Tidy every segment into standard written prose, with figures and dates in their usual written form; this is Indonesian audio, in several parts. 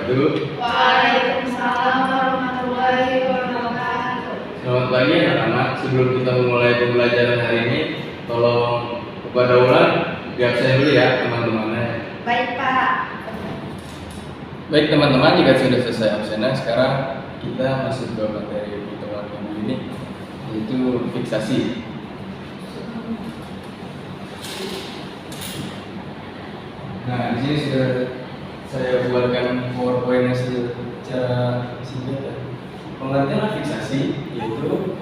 wabarakatuh. Waalaikumsalam warahmatullahi wabarakatuh. Selamat pagi anak-anak. Sebelum kita memulai pembelajaran hari ini, tolong kepada Ulan diabsen dulu ya teman-temannya. Baik Pak. Baik teman-teman, jika sudah selesai absennya, sekarang kita masuk ke materi pertemuan minggu ini, yaitu fiksasi. Nah, di sini sudah saya buatkan PowerPoint secara singkat. Pengertian fiksasi yaitu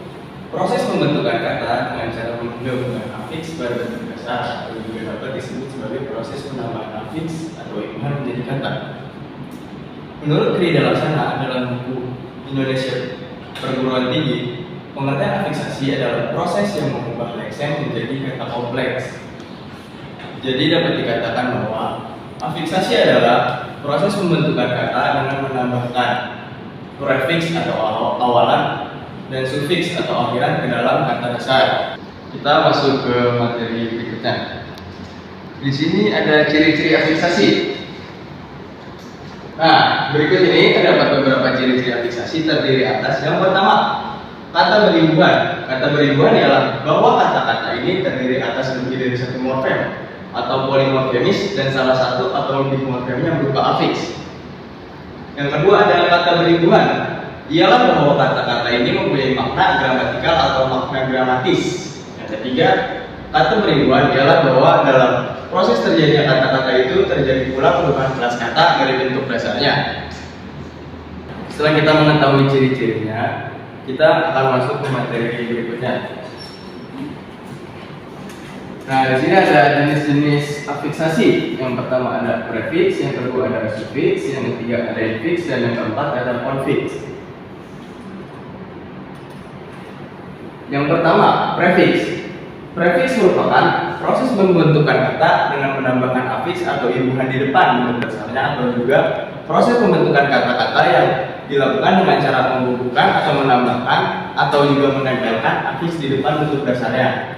proses pembentukan kata dengan cara menggabungkan afiks pada bentuk dasar, atau juga dapat disebut sebagai proses penambahan afiks atau imbuhan menjadi kata. Menurut Tri Dalaksana dalam buku Indonesia Perguruan Tinggi, pengertian afiksasi adalah proses yang mengubah lexem menjadi kata kompleks. Jadi dapat dikatakan bahwa afiksasi adalah proses pembentukan kata dengan menambahkan prefiks atau awalan dan sufiks atau akhiran ke dalam kata dasar. Kita masuk ke materi berikutnya. Di sini ada ciri-ciri afiksasi. Nah, berikut ini terdapat beberapa ciri-ciri afiksasi terdiri atas. Yang pertama, kata berimbuhan. Kata berimbuhan ialah bahwa kata-kata ini terdiri atas lebih dari satu morfem atau polimorfemis dan salah satu atau lebih morfemnya berupa afiks. Yang kedua adalah kata berimbuhan. Ialah bahwa kata-kata ini mempunyai makna gramatikal atau makna gramatis. Yang ketiga, kata berimbuhan ialah bahwa dalam proses terjadinya kata-kata itu terjadi pula perubahan kelas kata dari bentuk dasarnya. Setelah kita mengetahui ciri-cirinya, kita akan masuk ke materi berikutnya. Nah, di sini ada jenis-jenis afiksasi. Yang pertama ada prefiks, yang kedua ada sufiks, yang ketiga ada infiks, dan yang keempat ada konfiks. Yang pertama, prefiks. Prefiks merupakan proses pembentukan kata dengan menambahkan afiks atau imbuhan di depan bentuk dasarnya, atau juga proses pembentukan kata-kata yang dilakukan dengan cara menghubungkan atau menambahkan atau juga menempelkan afiks di depan bentuk dasarnya.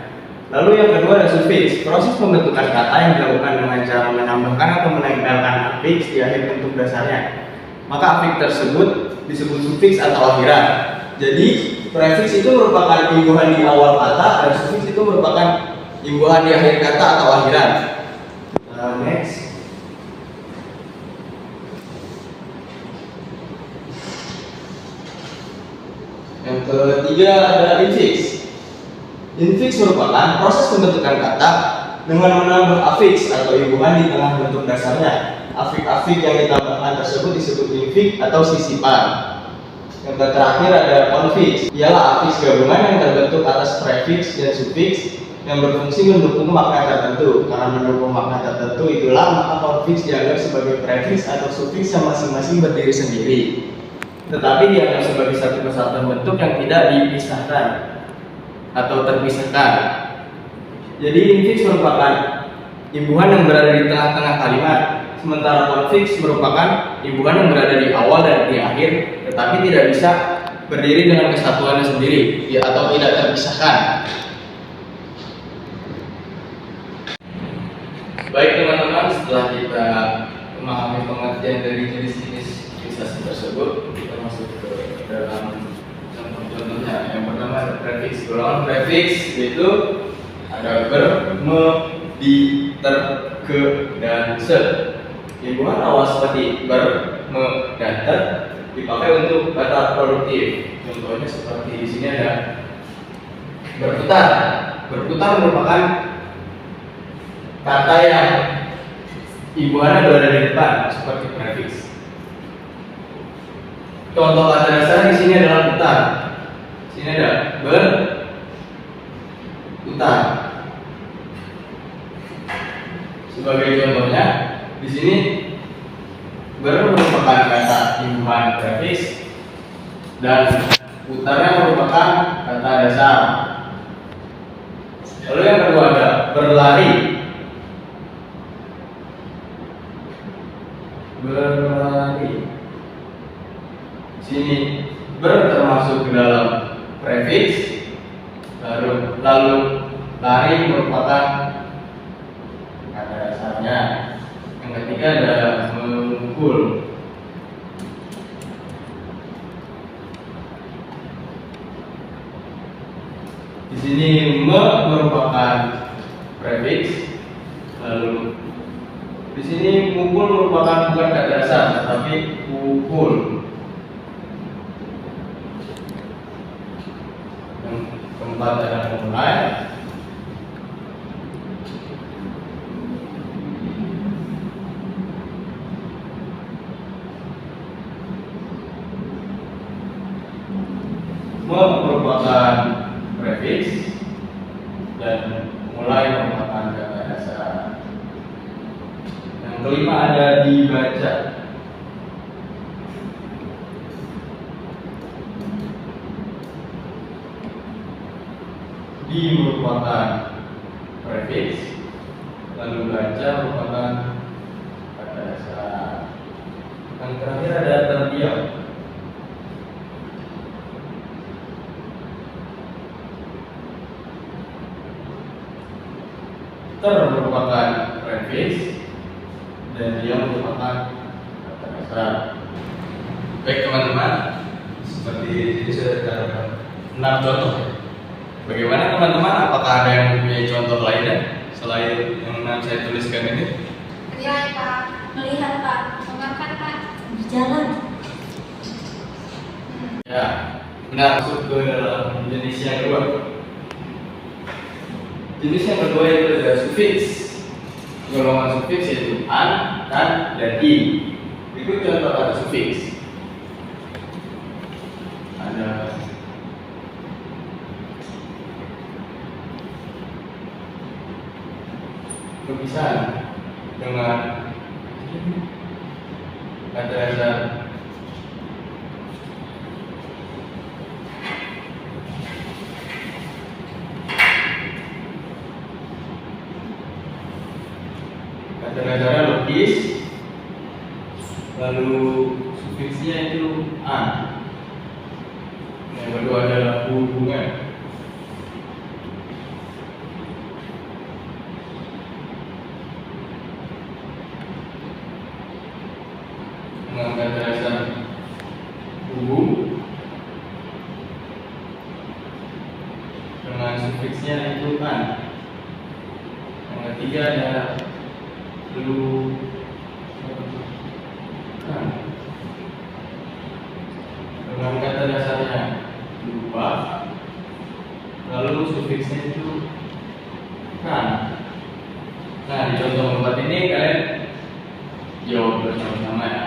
Lalu yang kedua ada sufiks, proses pembentukan kata yang dilakukan dengan cara menambahkan atau menempelkan afiks di akhir bentuk dasarnya. Maka afiks tersebut disebut sufiks atau akhiran. Jadi prefiks itu merupakan imbuhan di awal kata, dan sufiks itu merupakan imbuhan di akhir kata atau akhiran. Next. Yang ketiga ada infiks. Infiks merupakan proses pembentukan kata dengan menambah afiks atau imbuhan di tengah bentuk dasarnya. Afik-afik yang ditambahkan tersebut disebut infik atau sisipan. Yang terakhir ada konfiks, ialah afiks gabungan yang terbentuk atas prefiks dan sufiks yang berfungsi mendukung makna tertentu. Karena mendukung makna tertentu itulah maka konfiks dianggap sebagai prefiks atau sufiks yang masing-masing berdiri sendiri, tetapi dianggap sebagai satu kesatuan bentuk yang tidak dipisahkan atau terpisahkan. Jadi infiks merupakan imbuhan yang berada di tengah-tengah kalimat, sementara konfiks merupakan imbuhan yang berada di awal dan di akhir, tetapi tidak bisa berdiri dengan kesatuannya sendiri atau tidak terpisahkan. Baik teman-teman, setelah kita memahami pengertian dari jenis-jenis fiksasi tersebut, kita masuk ke dalam contohnya. Yang pertama ada prefiks. Golongan prefiks yaitu ada ber, me, di, ter, ke, dan se. Imbuhan awal seperti ber, me, dan ter dipakai untuk kata produktif. Contohnya seperti di sini ada berputar. Berputar merupakan kata yang imbuhannya berada di depan seperti prefiks. Contoh kata dasar di sini adalah putar. Ini ada berputar. Sebagai contohnya, di sini merupakan kata imbuhan prefiks dan putarnya merupakan kata dasar. Lalu yang kedua ada berlari. Berlari. Di sini ber termasuk ke dalam prefiks, lalu lari merupakan kata dasarnya. Yang ketiga ada memukul. Di sini merupakan prefix, lalu di sini pukul merupakan bukan kata dasar, tapi pukul. Yang keempat adalah memulai. Merupakan prefix dan mulai merupakan kata dasar. Yang kelima ada dibaca. Di merupakan prefix, lalu baca merupakan kata dasar. Yang terakhir ada terdiam. Ter merupakan prefix dan dia merupakan kata dasar. Baik teman-teman, seperti ini sudah ada 6 contoh. Bagaimana teman-teman? Apakah ada yang mempunyai contoh lainnya selain yang 6 saya tuliskan ini? Melihat Pak. Melihat Pak. Mengakan Pak. Berjalan. Ya, benar, masuk ke dalam jenis yang kedua. Jenis yang kedua itu ada sufiks. Golongan sufiks yaitu an, kan, dan i. Berikut contoh kata sufiks. Ada perpisahan dengan kata dasar kata dasarnya logis, lalu sufiksnya itu an. Yang kedua adalah hubungan. Dengan kata dasar hubung, dengan sufiksnya itu an. Yang ketiga adalah lu kan, dengan kata dasarnya lupa, lalu sufiksnya itu kan. Nah, di contoh 4 ini kalian jawab bersama-sama ya.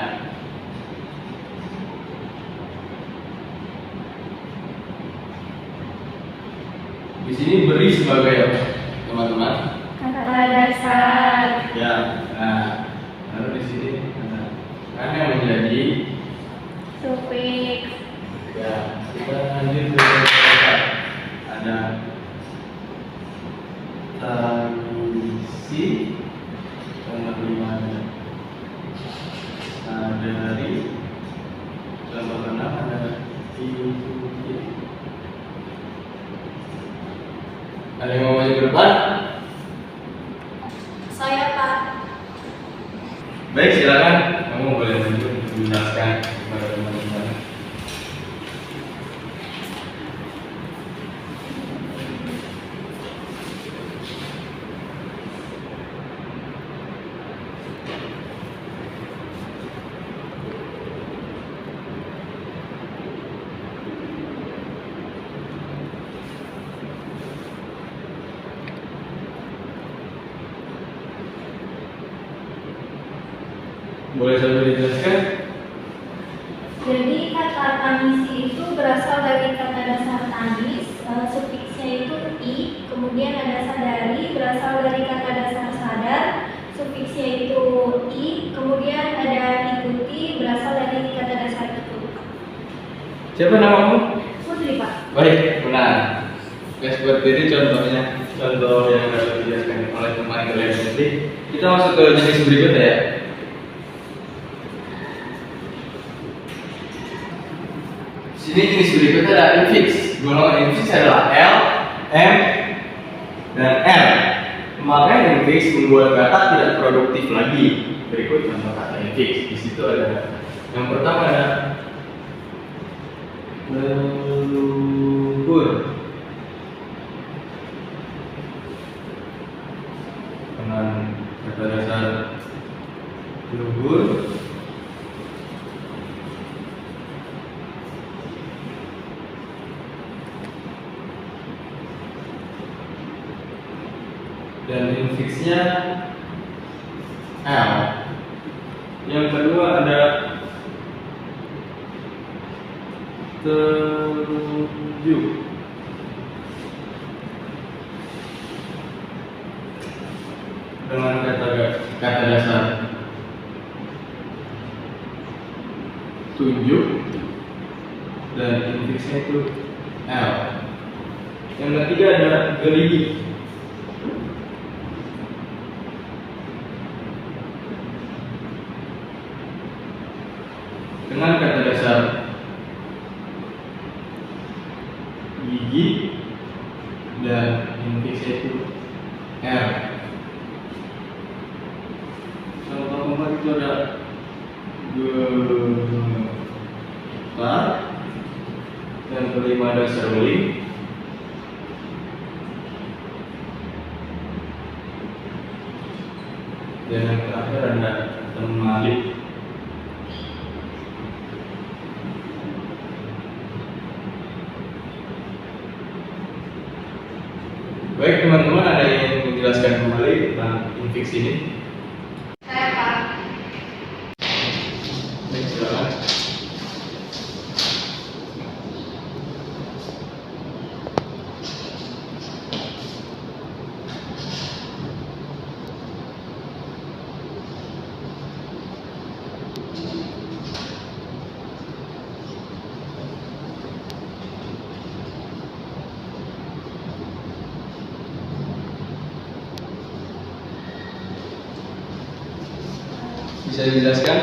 Di sini beri sebagai apa, teman-teman? Kata dasar. Ya, nah, lalu di sini kan yang menjadi Sufiks. ya, kita lanjut ke kata. Ada tradisi, contoh 5 ada sadari, contoh 6 ada ikuti. Ada yang mau maju ke depan? Saya Pak. Baik, silakan. Kamu boleh maju untuk menjelaskan kepada teman-teman. Boleh sambil dijelaskan? Jadi kata tanisi itu berasal dari kata dasar tanis, sufiksnya itu i, kemudian ada sadari berasal dari kata dasar sadar, sufiksnya itu i, kemudian ada ikuti berasal dari kata dasar itu. Siapa namamu? Putri Pak. Baik, benar. Oke, seperti ini contohnya, contoh yang dapat dijelaskan oleh teman kalian nanti. Kita masuk ke jenis berikutnya ya. Sini jenis berikutnya ada infix. Golongan infix adalah L, M, dan R. Maka infix membuat kata tidak produktif lagi. Berikut contoh kata infix. Di situ ada yang pertama ada leluhur. dan infixnya L. Yang kedua ada 7 dengan kata dasar 7 dan infixnya itu L. Yang ketiga ada gerigi dengan kata dasar gigi dan infixnya itu R. Contoh keempat itu ada getar, yang kelima ada seruling, dan yang terakhir ada temalik. Baik teman-teman, ada yang menjelaskan kembali tentang infix ini? Saya Pak. Baik, silakan. Bisa dijelaskan?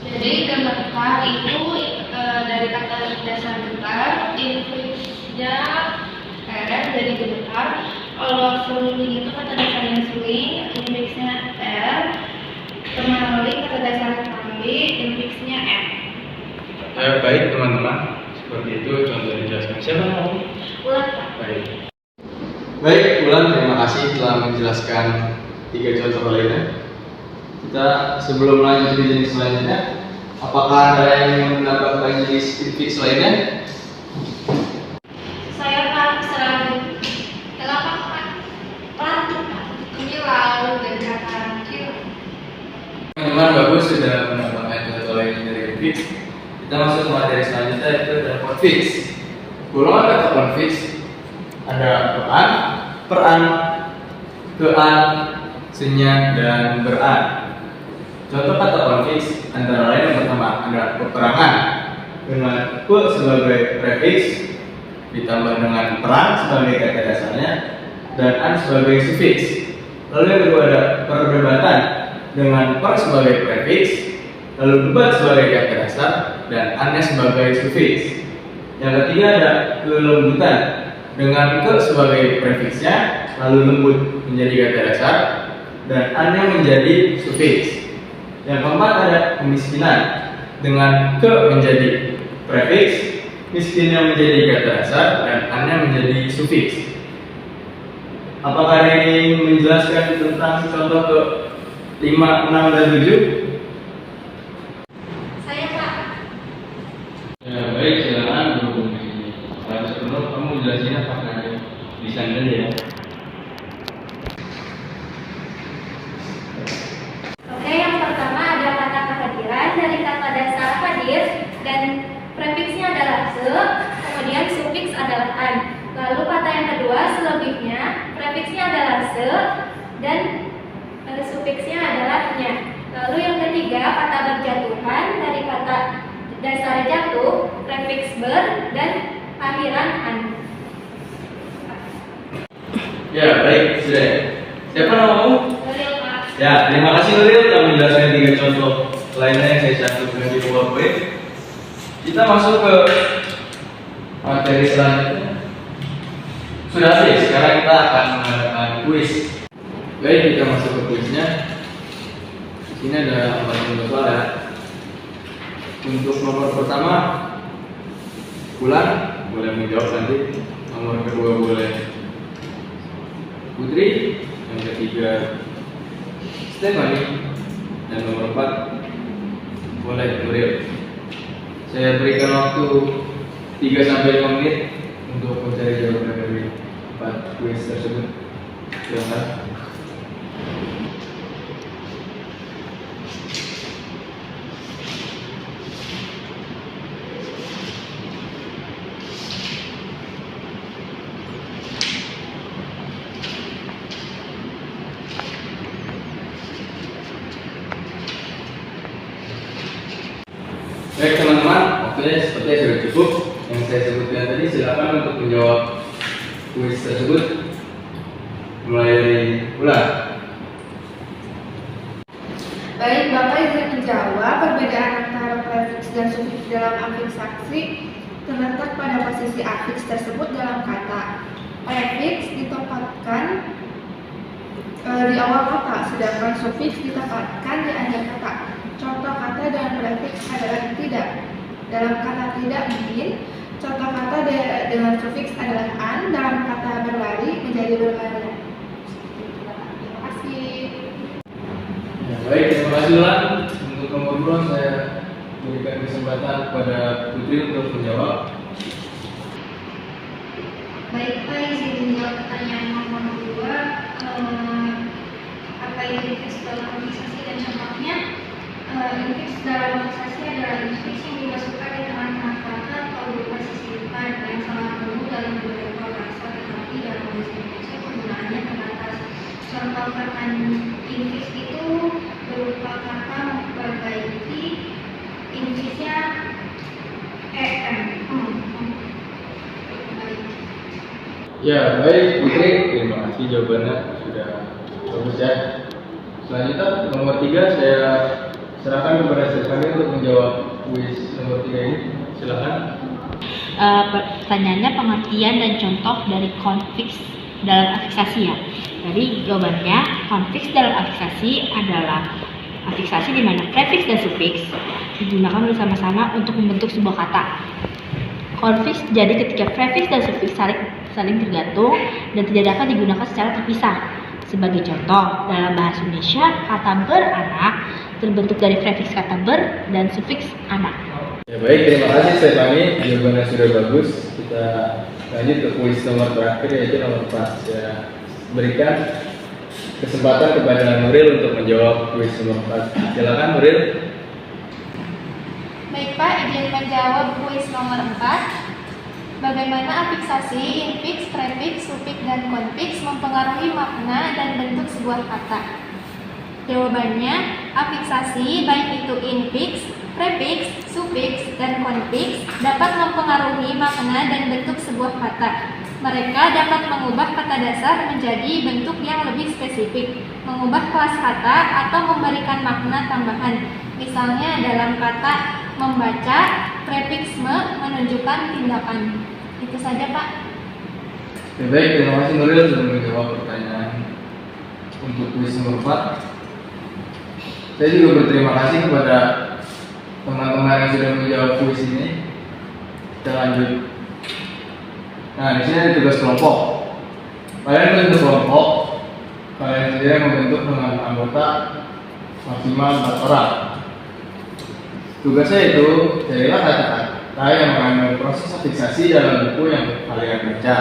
Jadi gemetar itu dari kata dasar getar, infixnya dari gemetar. Kalau seruling itu kata dasarnya suling, infixnya R. Temalik kata dasar tali, infixnya M. Baik teman-teman, seperti itu contoh dijelaskan. Siapa mau? Ulang Pak. Baik, Ulan, terima kasih telah menjelaskan 3 contoh lainnya. Kita sebelum lanjut ke jenis selanjutnya, apakah ada yang ingin menambahkan jenis infix lainnya? Saya Pak Seragam. Kenapa Pak? Pantun Pak. Ini lalu dan kata kecil. Teman-teman, bagus sudah menambahkan contoh lain dari infix. Kita masuk ke materi selanjutnya, yaitu ada konfix. Golongan kata konfix ada peran, kean, senya, dan beran. Contoh kata konfix antara lain yang pertama ada peperangan dengan pe sebagai prefix ditambah dengan peran sebagai kata dasarnya dan an sebagai sufiks. Lalu yang kedua ada perdebatan dengan per sebagai prefix, lalu debat sebagai kata dasar dan annya sebagai sufiks. Yang ketiga ada kelembutan dengan ke sebagai prefixnya, lalu lembut menjadi kata dasar dan annya menjadi sufiks. Yang keempat ada kemiskinan dengan ke menjadi prefix, miskinnya menjadi kata dasar dan annya menjadi sufiks. Apakah ini menjelaskan tentang contoh ke 5, 6, dan 7? Saya Pak. Ya baik, silakan Bu. Kalau sebelum kamu jelasin apakah bisa aja ya. Oke, yang pertama ada kata kehadiran dari kata dasar hadir dan prefiksnya adalah se, kemudian sufiks adalah an. Lalu kata yang kedua selebihnya, prefiksnya adalah se dan sufiksnya adalah nya. Lalu yang ketiga kata berjatuhan dari kata dasar jatuh, prefiks ber dan akhiran an. Ya baik, sudah. Siapa namamu? Nuril Pak. Ya, terima kasih Nuril telah menjelaskan 3 contoh lainnya yang saya cantumkan di PowerPoint. Kita masuk ke materi selanjutnya. Sudah habis, sekarang kita akan mengadakan kuis. Baik, kita masuk ke kuisnya. Di sini ada 40 soal ya. Untuk nomor pertama, Bulan boleh menjawab nanti. Nomor kedua boleh Putri, yang ketiga Stephanie, dan nomor 4 boleh Nuril. Saya berikan waktu 3-5 menit untuk mencari jawaban dari 4 kuis tersebut. Silakan. Baik teman-teman, waktunya sepertinya sudah cukup. Yang saya sebutkan tadi, silakan untuk menjawab kuis tersebut. Mulai dari Ulan. Baik, Bapak izin menjawab. Perbedaan antara prefiks dan sufiks dalam afiksasi terletak pada posisi afiks tersebut dalam kata. Prefiks ditempatkan di awal kata, sedangkan sufiks ditempatkan di akhir kata. Contoh kata dengan prefiks adalah tidak. Dalam kata tidak mungkin. Contoh kata dengan sufiks adalah an. Dalam kata berlari menjadi berlari. Terima kasih. Ya, baik, terima kasih Ulan. Untuk nomor 2 saya berikan kesempatan kepada Putri untuk menjawab. Baik, Pak, izin menjawab pertanyaan nomor 2. Apa itu infiks dalam afiksasi dan contohnya? Infiks dalam afiksasi adalah infiks yang dimasukkan di tengah-tengah kata atau berupa sisipan yang sangat penuh dalam beberapa bahasa, tetapi dalam bahasa Indonesia penggunaannya terbatas. Contoh kata infiks itu berupa kata memperbaiki, infiksnya Ya, baik Putri, terima kasih jawabannya sudah bagus ya. Selanjutnya nomor 3 saya serahkan kepada Stefani untuk menjawab kuis nomor 3 ini. Silakan. Pertanyaannya pengertian dan contoh dari konfiks dalam afiksasi ya. Jadi jawabannya konfiks dalam afiksasi adalah afiksasi di mana prefiks dan sufiks digunakan bersama-sama untuk membentuk sebuah kata. Konfiks jadi ketika prefiks dan sufiks saling tergantung dan tidak dapat digunakan secara terpisah. Sebagai contoh, dalam bahasa Indonesia, kata beranak terbentuk dari prefiks kata ber dan sufiks anak. Ya baik, terima kasih Stefani, jawabannya sudah bagus. Kita lanjut ke kuis nomor terakhir yaitu nomor 4. Saya berikan kesempatan kepada Nuril untuk menjawab kuis nomor 4. Silakan Nuril. Baik Pak, izin menjawab kuis nomor 4. Bagaimana afiksasi, infiks, prefiks, sufiks, dan konfiks mempengaruhi makna dan bentuk sebuah kata? Jawabannya, afiksasi baik itu infiks, prefiks, sufiks, dan konfiks dapat mempengaruhi makna dan bentuk sebuah kata. Mereka dapat mengubah kata dasar menjadi bentuk yang lebih spesifik, mengubah kelas kata, atau memberikan makna tambahan. Misalnya dalam kata membaca, prefiks me menunjukkan tindakan. Itu saja Pak. Ya, baik, terima kasih Nuril sudah menjawab pertanyaan untuk kuis nomor 4. Saya juga berterima kasih kepada teman-teman yang sudah menjawab kuis ini. Kita lanjut. Nah, di sini ada tugas kelompok. Kalian membentuk kelompok. Kalian sendiri membentuk dengan anggota maksimal 4 orang. Tugasnya itu carilah kata-kata yang mengandung proses afiksasi dalam buku yang kalian baca.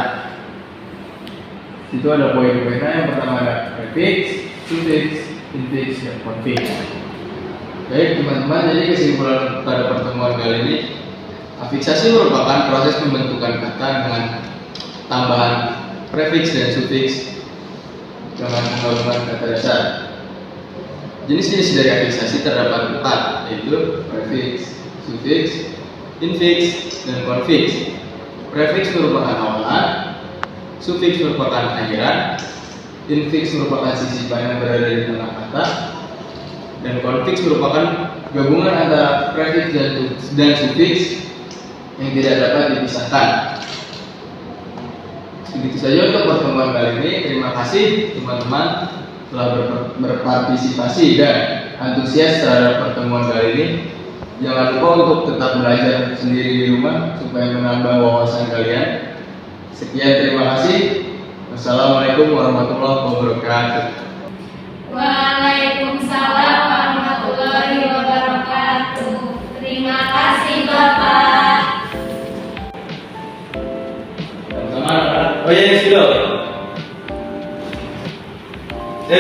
Itu ada poin-poinnya. Yang pertama ada prefiks, sufiks, infiks, dan konfiks. Baik teman-teman, jadi kesimpulan pada pertemuan kali ini, afiksasi merupakan proses pembentukan kata dengan tambahan prefiks dan sufiks dengan penggabungan kata dasar. Jenis-jenis dari afiksasi terdapat 4, yaitu prefiks, sufiks, infiks, dan konfiks. Prefiks merupakan awalan, sufiks merupakan akhiran, infiks merupakan sisipan yang berada di tengah kata, dan konfiks merupakan gabungan antara prefiks dan sufiks yang tidak dapat dipisahkan. Begitu saja untuk pertemuan kali ini. Terima kasih teman-teman telah berpartisipasi dan antusias terhadap pertemuan kali ini. Jangan lupa untuk tetap belajar sendiri di rumah supaya menambah wawasan kalian. Sekian, terima kasih. Wassalamualaikum warahmatullahi wabarakatuh. Waalaikumsalam warahmatullahi wabarakatuh. Terima kasih Bapak. Sama-sama. Oh iya, sudah. Saya